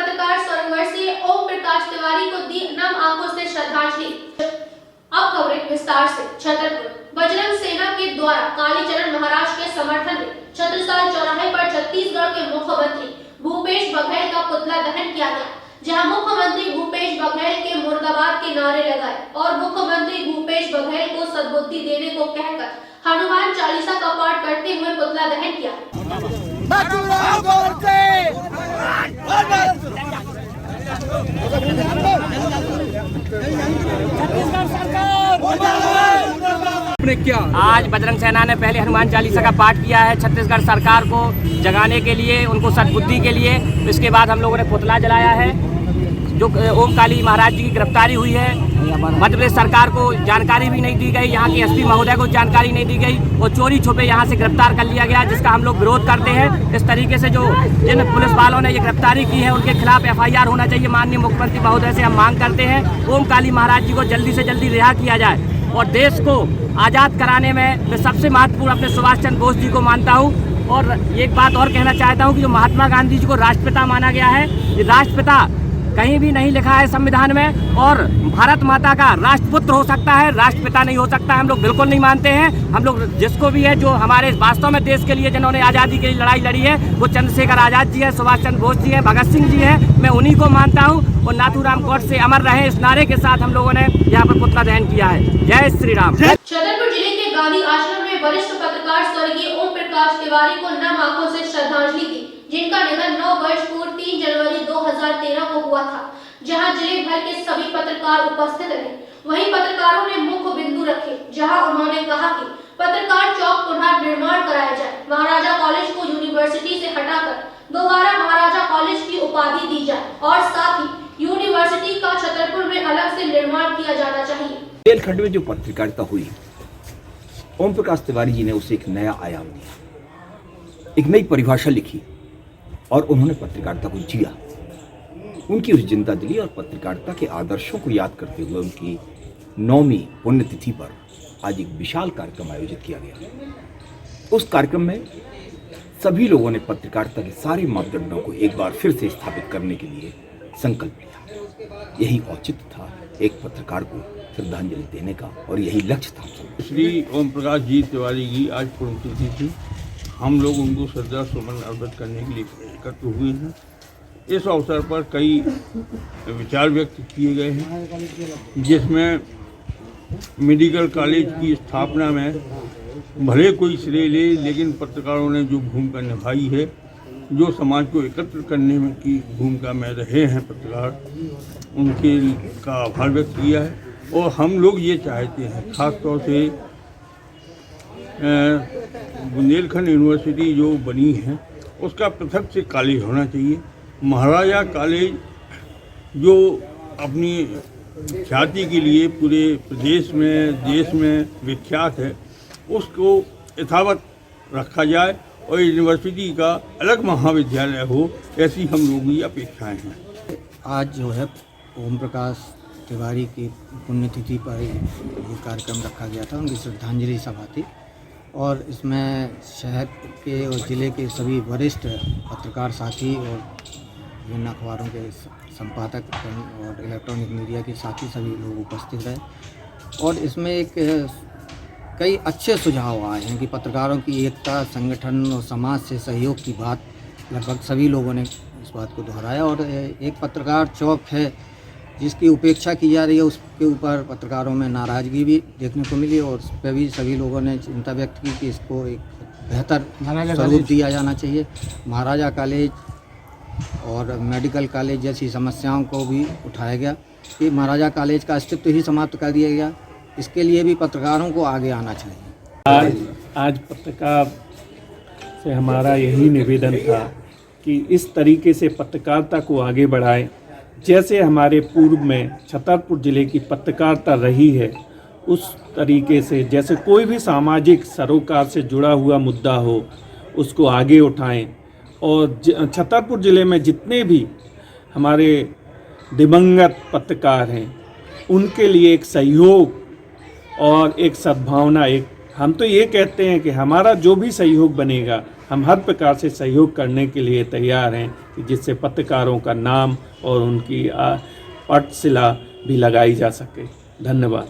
पत्रकार स्वर्गवर्षीय ओम प्रकाश तिवारी को दी नम आंखों से श्रद्धांजलि। अब खबरें विस्तार से। छतरपुर बजरंग सेना के द्वारा कालीचरण महाराज के समर्थन में छत्रसाल चौराहे पर छत्तीसगढ़ के मुख्यमंत्री भूपेश बघेल का पुतला दहन किया गया, जहां मुख्यमंत्री भूपेश बघेल के मुर्दाबाद के नारे लगाए और मुख्यमंत्री भूपेश बघेल को सद्बुद्धि देने को कहकर हनुमान चालीसा का पाठ करते हुए पुतला दहन किया। आज बजरंग सेना ने पहले हनुमान चालीसा का पाठ किया है छत्तीसगढ़ सरकार को जगाने के लिए, उनको सद्बुद्धि के लिए। इसके बाद हम लोगों ने पुतला जलाया है। जो ओम काली महाराज जी की गिरफ्तारी हुई है, मध्य प्रदेश सरकार को जानकारी भी नहीं दी गई, यहाँ के एसपी महोदय को जानकारी नहीं दी गई और चोरी छुपे यहाँ से गिरफ्तार कर लिया गया, जिसका हम लोग विरोध करते हैं। इस तरीके से जो जिन पुलिस वालों ने ये गिरफ्तारी की है उनके खिलाफ FIR होना चाहिए। माननीय मुख्यमंत्री महोदय से हम मांग करते हैं ओम काली महाराज जी को जल्दी से जल्दी रिहा किया जाए और देश को आज़ाद कराने में मैं सबसे महत्वपूर्ण अपने सुभाष चंद्र बोस जी को मानता हूँ। और एक बात और कहना चाहता हूँ कि जो महात्मा गांधी जी को राष्ट्रपिता माना गया है, ये राष्ट्रपिता कहीं भी नहीं लिखा है संविधान में, और भारत माता का राष्ट्रपुत्र हो सकता है, राष्ट्रपिता नहीं हो सकता है। हम लोग बिल्कुल नहीं मानते हैं। हम लोग जिसको भी है जो हमारे वास्तव में देश के लिए जिन्होंने आज़ादी के लिए लड़ाई लड़ी है वो चंद्रशेखर आज़ाद जी है, सुभाष चंद्र बोस जी है, भगत सिंह जी है, मैं उन्हीं को मानता हूँ। और नाथूराम गौडसे अमर रहे, इस नारे के साथ हम लोगों ने यहाँ पर पुतला दहन किया है। जय श्री राम। छतरपुर जिले के गांधी आश्रम में वरिष्ठ पत्रकार स्वर्गीय ओम प्रकाश तिवारी को नम आंखों से श्रद्धांजलि दी, जिनका निधन 9 वर्ष पूर्व 3 जनवरी 2013 को हुआ था, जहां जिले भर के सभी पत्रकार उपस्थित रहे। वहीं पत्रकारों ने मुख्य बिंदु रखे, जहां उन्होंने कहा कि पत्रकार चौक पुनः निर्माण कराया जाए, महाराजा कॉलेज को यूनिवर्सिटी से हटाकर दोबारा महाराजा कॉलेज की उपाधि दी जाए और साथ ही यूनिवर्सिटी का छतरपुर में अलग से निर्माण किया जाना चाहिए। बुंदेलखंड में जो पत्रकारिता हुई, ओम प्रकाश तिवारी जी ने उसे एक नया आयाम दिया, एक नई परिभाषा लिखी और उन्होंने पत्रकारिता को जिया। उनकी उस जिंदा दिली और पत्रकारिता के आदर्शों को याद करते हुए उनकी 9वीं पुण्यतिथि पर आज एक विशाल कार्यक्रम आयोजित किया गया। उस कार्यक्रम में सभी लोगों ने पत्रकारिता के सारे मापदंडों को एक बार फिर से स्थापित करने के लिए संकल्प लिया। यही औचित्य था एक पत्रकार को श्रद्धांजलि देने का और यही लक्ष्य था। श्री ओम प्रकाश जी तिवारी की आज पुण्यतिथि थी। हम लोग उनको श्रद्धा सुमन अर्पित करने के लिए एकत्र हुए हैं। इस अवसर पर कई विचार व्यक्त किए गए हैं, जिसमें मेडिकल कॉलेज की स्थापना में भले कोई श्रेय ले, लेकिन पत्रकारों ने जो भूमिका निभाई है, जो समाज को एकत्र करने में की भूमिका में रहे हैं पत्रकार, उनके का आभार व्यक्त किया है। और हम लोग ये चाहते हैं खासतौर से बुंदेलखंड यूनिवर्सिटी जो बनी है उसका पृथक से कॉलेज होना चाहिए। महाराजा कॉलेज जो अपनी ख्याति के लिए पूरे प्रदेश में, देश में विख्यात है, उसको यथावत रखा जाए और यूनिवर्सिटी का अलग महाविद्यालय हो, ऐसी हम लोगों की अपेक्षाएं हैं। आज जो है ओम प्रकाश तिवारी की पुण्यतिथि पर ये कार्यक्रम रखा गया था, उनकी श्रद्धांजलि सभा थी और इसमें शहर के और ज़िले के सभी वरिष्ठ पत्रकार साथी और विभिन्न अखबारों के संपादक और इलेक्ट्रॉनिक मीडिया के साथी सभी लोग उपस्थित रहे। और इसमें एक कई अच्छे सुझाव आए हैं कि पत्रकारों की एकता, संगठन और समाज से सहयोग की बात लगभग सभी लोगों ने इस बात को दोहराया। और एक पत्रकार चौक है जिसकी उपेक्षा की जा रही है, उसके ऊपर पत्रकारों में नाराज़गी भी देखने को मिली और उस पर भी सभी लोगों ने चिंता व्यक्त की कि इसको एक बेहतर स्वरूप दिया जाना चाहिए। महाराजा कॉलेज और मेडिकल कॉलेज जैसी समस्याओं को भी उठाया गया कि महाराजा कॉलेज का अस्तित्व ही समाप्त कर दिया गया। इसके लिए भी पत्रकारों को आगे आना चाहिए। आज पत्रकार से हमारा यही निवेदन था कि इस तरीके से पत्रकारिता को आगे बढ़ाएं, जैसे हमारे पूर्व में छतरपुर ज़िले की पत्रकारिता रही है उस तरीके से, जैसे कोई भी सामाजिक सरोकार से जुड़ा हुआ मुद्दा हो उसको आगे उठाएं। और छतरपुर ज़िले में जितने भी हमारे दिवंगत पत्रकार हैं उनके लिए एक सहयोग और एक सद्भावना एक हम तो ये कहते हैं कि हमारा जो भी सहयोग बनेगा हम हर प्रकार से सहयोग करने के लिए तैयार हैं कि जिससे पत्रकारों का नाम और उनकी पटशिला भी लगाई जा सके। धन्यवाद।